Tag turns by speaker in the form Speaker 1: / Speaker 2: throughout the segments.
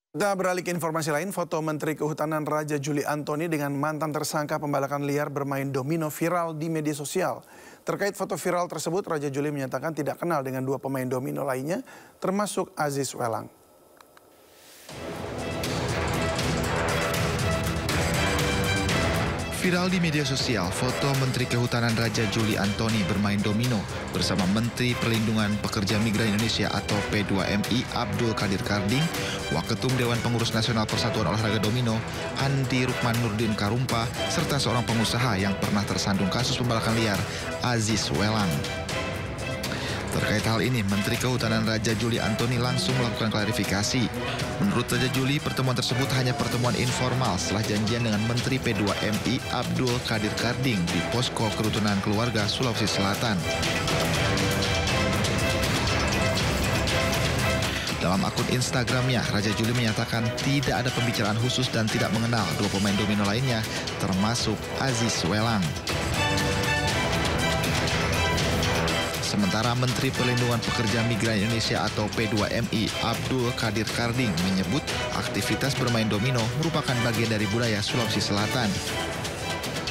Speaker 1: Kita beralih ke informasi lain, foto Menteri Kehutanan Raja Juli Antoni dengan mantan tersangka pembalakan liar bermain domino viral di media sosial. Terkait foto viral tersebut, Raja Juli menyatakan tidak kenal dengan dua pemain domino lainnya, termasuk Aziz Welang.
Speaker 2: Viral di media sosial, foto Menteri Kehutanan Raja Juli Antoni bermain domino bersama Menteri Perlindungan Pekerja Migran Indonesia atau P2MI Abdul Qadir Karding, Waketum Dewan Pengurus Nasional Persatuan Olahraga Domino, Andi Rukman Nurdin Karumpa, serta seorang pengusaha yang pernah tersandung kasus pembalakan liar, Aziz Welang. Terkait hal ini, Menteri Kehutanan Raja Juli Antoni langsung melakukan klarifikasi. Menurut Raja Juli, pertemuan tersebut hanya pertemuan informal setelah janjian dengan Menteri P2MI Abdul Qadir Karding di Posko Kerukunan Keluarga Sulawesi Selatan. Dalam akun Instagramnya, Raja Juli menyatakan tidak ada pembicaraan khusus dan tidak mengenal dua pemain domino lainnya, termasuk Aziz Welang. Sementara Menteri Perlindungan Pekerja Migran Indonesia atau P2MI Abdul Qadir Karding menyebut aktivitas bermain domino merupakan bagian dari budaya Sulawesi Selatan.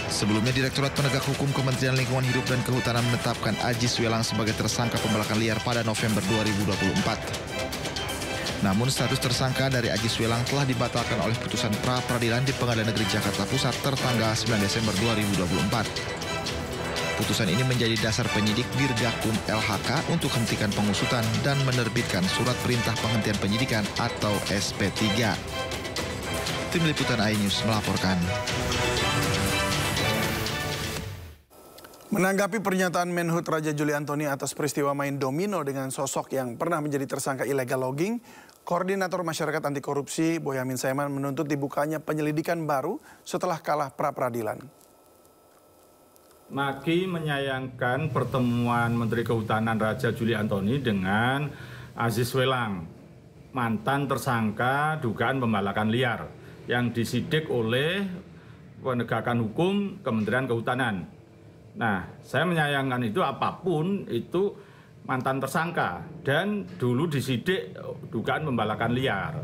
Speaker 2: Sebelumnya, Direktorat Penegak Hukum Kementerian Lingkungan Hidup dan Kehutanan menetapkan Aziz Welang sebagai tersangka pembalakan liar pada November 2024. Namun status tersangka dari Aziz Welang telah dibatalkan oleh putusan pra-peradilan di Pengadilan Negeri Jakarta Pusat tertanggal 9 Desember 2024. Putusan ini menjadi dasar penyidik Dirgakum LHK untuk hentikan pengusutan dan menerbitkan surat perintah penghentian penyidikan atau SP3. Tim Liputan iNews melaporkan.
Speaker 1: Menanggapi pernyataan Menhut Raja Juli Antoni atas peristiwa main domino dengan sosok yang pernah menjadi tersangka illegal logging, Koordinator Masyarakat Anti Korupsi Boyamin Saiman menuntut dibukanya penyelidikan baru setelah kalah pra-peradilan.
Speaker 3: Maki menyayangkan pertemuan Menteri Kehutanan Raja Juli Antoni dengan Aziz Welang, mantan tersangka dugaan pembalakan liar yang disidik oleh penegakan hukum Kementerian Kehutanan. Nah, saya menyayangkan itu apapun itu mantan tersangka dan dulu disidik dugaan pembalakan liar.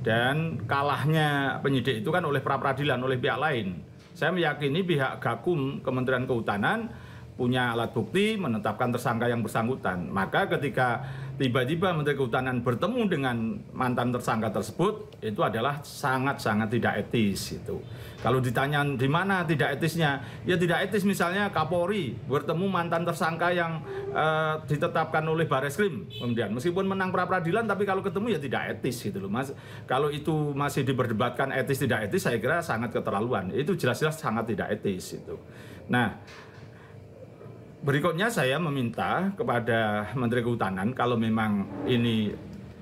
Speaker 3: Dan kalahnya penyidik itu kan oleh pra-peradilan, oleh pihak lain. Saya meyakini pihak Gakum Kementerian Kehutanan punya alat bukti menetapkan tersangka yang bersangkutan. Maka ketika tiba-tiba Menteri Kehutanan bertemu dengan mantan tersangka tersebut, itu adalah sangat-sangat tidak etis. Itu. Kalau ditanya di mana tidak etisnya, ya tidak etis misalnya Kapolri bertemu mantan tersangka yang ditetapkan oleh Bareskrim. Kemudian meskipun menang pra-peradilan, tapi kalau ketemu ya tidak etis gitu loh, Mas. Kalau itu masih diperdebatkan etis tidak etis, saya kira sangat keterlaluan. Itu jelas-jelas sangat tidak etis itu. Nah, berikutnya saya meminta kepada Menteri Kehutanan, kalau memang ini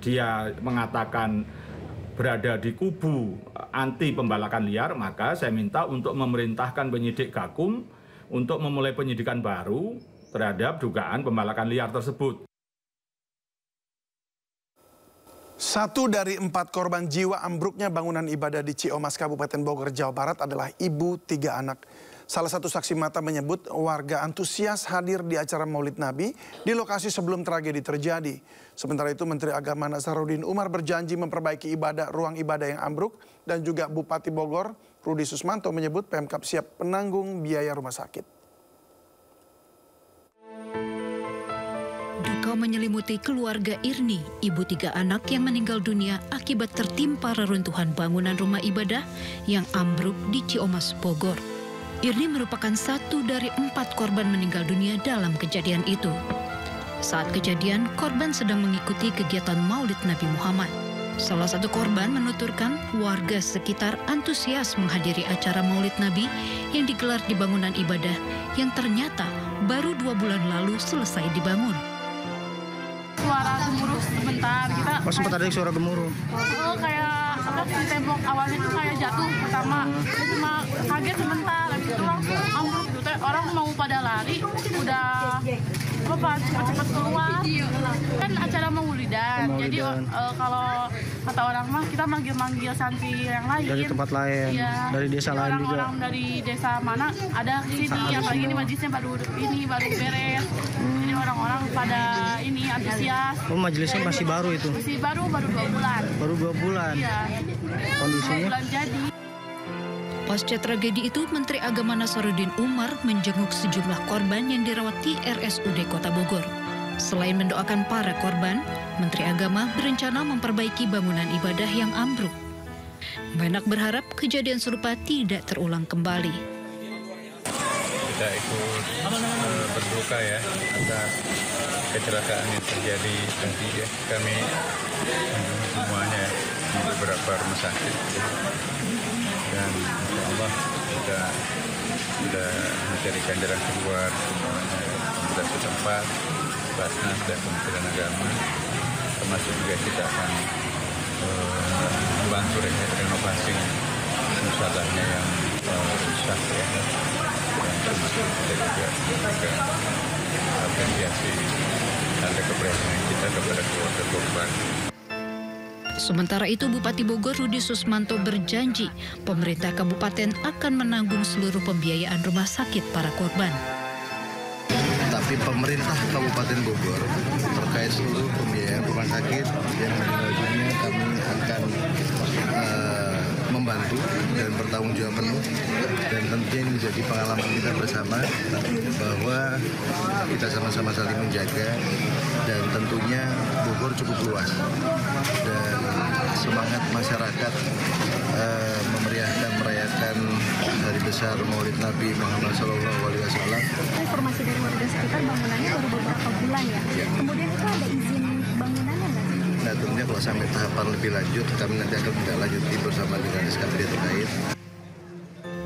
Speaker 3: dia mengatakan berada di kubu anti pembalakan liar, maka saya minta untuk memerintahkan penyidik Gakum untuk memulai penyidikan baru terhadap dugaan pembalakan liar tersebut.
Speaker 1: 1 dari 4 korban jiwa ambruknya bangunan ibadah di Ciomas, Kabupaten Bogor, Jawa Barat adalah ibu 3 anak. Salah satu saksi mata menyebut warga antusias hadir di acara Maulid Nabi di lokasi sebelum tragedi terjadi. Sementara itu Menteri Agama Nasaruddin Umar berjanji memperbaiki ruang ibadah yang ambruk, dan juga Bupati Bogor Rudi Susmanto menyebut Pemkab siap penanggung biaya rumah sakit.
Speaker 4: Duka menyelimuti keluarga Irni, ibu 3 anak yang meninggal dunia akibat tertimpa reruntuhan bangunan rumah ibadah yang ambruk di Ciomas, Bogor. Irni merupakan 1 dari 4 korban meninggal dunia dalam kejadian itu. Saat kejadian, korban sedang mengikuti kegiatan Maulid Nabi Muhammad. Salah satu korban menuturkan warga sekitar antusias menghadiri acara Maulid Nabi yang digelar di bangunan ibadah yang ternyata baru 2 bulan lalu selesai dibangun.
Speaker 5: Suara gemuruh sebentar, kita
Speaker 6: sempat ada suara gemuruh.
Speaker 5: Kayak tembok awalnya tuh kayak jatuh pertama, cuma kaget sebentar, habis itu langsung ambruk gitu. Orang mau pada lari, udah Bapak cepat-cepat keluar. Kan acara maulidan. Jadi kalau kata orang mah kita manggil-manggil santri yang lain.
Speaker 6: Dari tempat lain,
Speaker 5: ya,
Speaker 6: dari desa lain juga.
Speaker 5: Orang-orang dari desa mana ada sini, apalagi ini majelisnya baru beres. Jadi orang-orang pada ini antusias.
Speaker 6: Oh, majelisnya masih baru itu?
Speaker 5: Masih baru 2 bulan.
Speaker 6: Baru 2 bulan?
Speaker 5: Iya.
Speaker 6: Kondisinya?
Speaker 5: Bulan jadi.
Speaker 4: Pasca tragedi itu, Menteri Agama Nasaruddin Umar menjenguk sejumlah korban yang dirawat di RSUD Kota Bogor. Selain mendoakan para korban, Menteri Agama berencana memperbaiki bangunan ibadah yang ambruk. Menak berharap kejadian serupa tidak terulang kembali.
Speaker 7: Kita ikut berduka ya atas kecelakaan yang terjadi tadi ya. Kami semuanya di beberapa rumah sakit dan insya Allah kita sudah mencarikan jalan keluar pemerintah setempat, Basnas dan Kementerian Agama, termasuk juga kita akan membantu renovasi musallahnya yang rusak ya, dan termasuk kita juga memberikan apresiasi tanda keprihatinan kita kepada keluarga korban.
Speaker 4: Sementara itu, Bupati Bogor Rudi Susmanto berjanji pemerintah kabupaten akan menanggung seluruh pembiayaan rumah sakit para korban.
Speaker 8: Tapi pemerintah Kabupaten Bogor terkait seluruh pembiayaan rumah sakit yang meninggal dunia kami akan membantu dan bertanggung jawab penuh, dan tentunya ini menjadi pengalaman kita bersama bahwa kita sama-sama saling menjaga, dan tentunya Bogor cukup luas dan semangat masyarakat merayakan hari besar Maulid Nabi Muhammad SAW.
Speaker 9: Informasi dari warga sekitar bangunannya baru beberapa bulan ya. Kemudian itu ada izin bangunannya nggak sih?
Speaker 8: Nah, tentunya kalau sampai tahapan lebih lanjut, kami nanti akan menindaklanjuti bersama dengan SKPD terkait.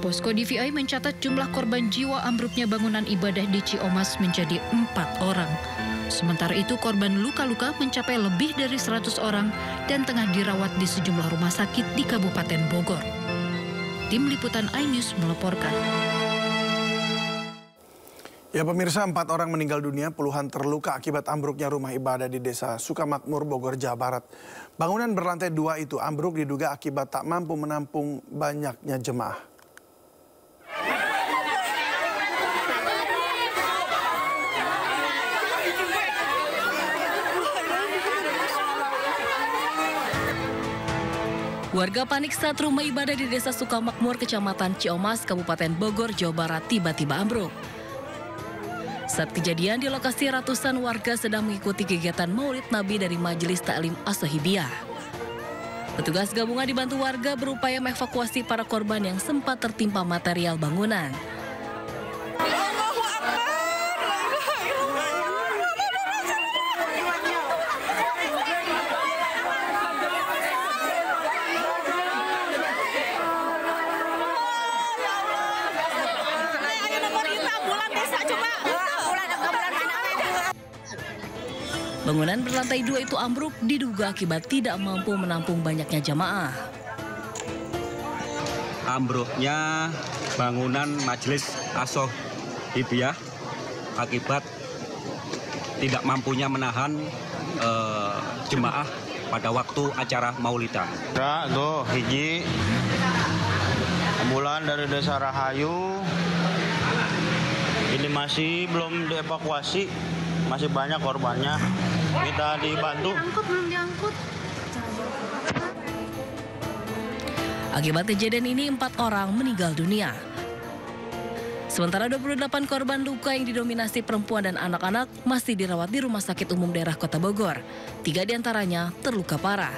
Speaker 4: Posko DVI mencatat jumlah korban jiwa ambruknya bangunan ibadah di Ciomas menjadi 4 orang. Sementara itu korban luka-luka mencapai lebih dari 100 orang dan tengah dirawat di sejumlah rumah sakit di Kabupaten Bogor. Tim Liputan iNews melaporkan.
Speaker 1: Ya pemirsa, 4 orang meninggal dunia, puluhan terluka akibat ambruknya rumah ibadah di Desa Sukamakmur, Bogor, Jawa Barat. Bangunan berlantai 2 itu ambruk diduga akibat tak mampu menampung banyaknya jemaah.
Speaker 10: Warga panik saat rumah ibadah di Desa Sukamakmur, Kecamatan Ciomas, Kabupaten Bogor, Jawa Barat tiba-tiba ambruk. Saat kejadian di lokasi ratusan warga sedang mengikuti kegiatan Maulid Nabi dari Majelis Ta'lim As-Sohibiyah. Petugas gabungan dibantu warga berupaya mengevakuasi para korban yang sempat tertimpa material bangunan. Bangunan berlantai 2 itu ambruk diduga akibat tidak mampu menampung banyaknya jamaah.
Speaker 11: Ambruknya bangunan Majelis As-Sohibiyah akibat tidak mampunya menahan jemaah pada waktu acara Maulidan.
Speaker 12: Tuh, hiji ambulan dari Desa Rahayu ini masih belum dievakuasi, masih banyak korbannya. Kita dibantu.
Speaker 9: Belum diangkut.
Speaker 10: Akibat kejadian ini 4 orang meninggal dunia. Sementara 28 korban luka yang didominasi perempuan dan anak-anak masih dirawat di Rumah Sakit Umum Daerah Kota Bogor. 3 diantaranya terluka parah.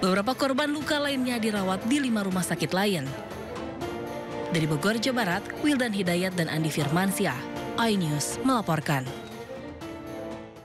Speaker 10: Beberapa korban luka lainnya dirawat di 5 rumah sakit lain. Dari Bogor, Jawa Barat, Wildan Hidayat dan Andi Firmansyah, iNews melaporkan.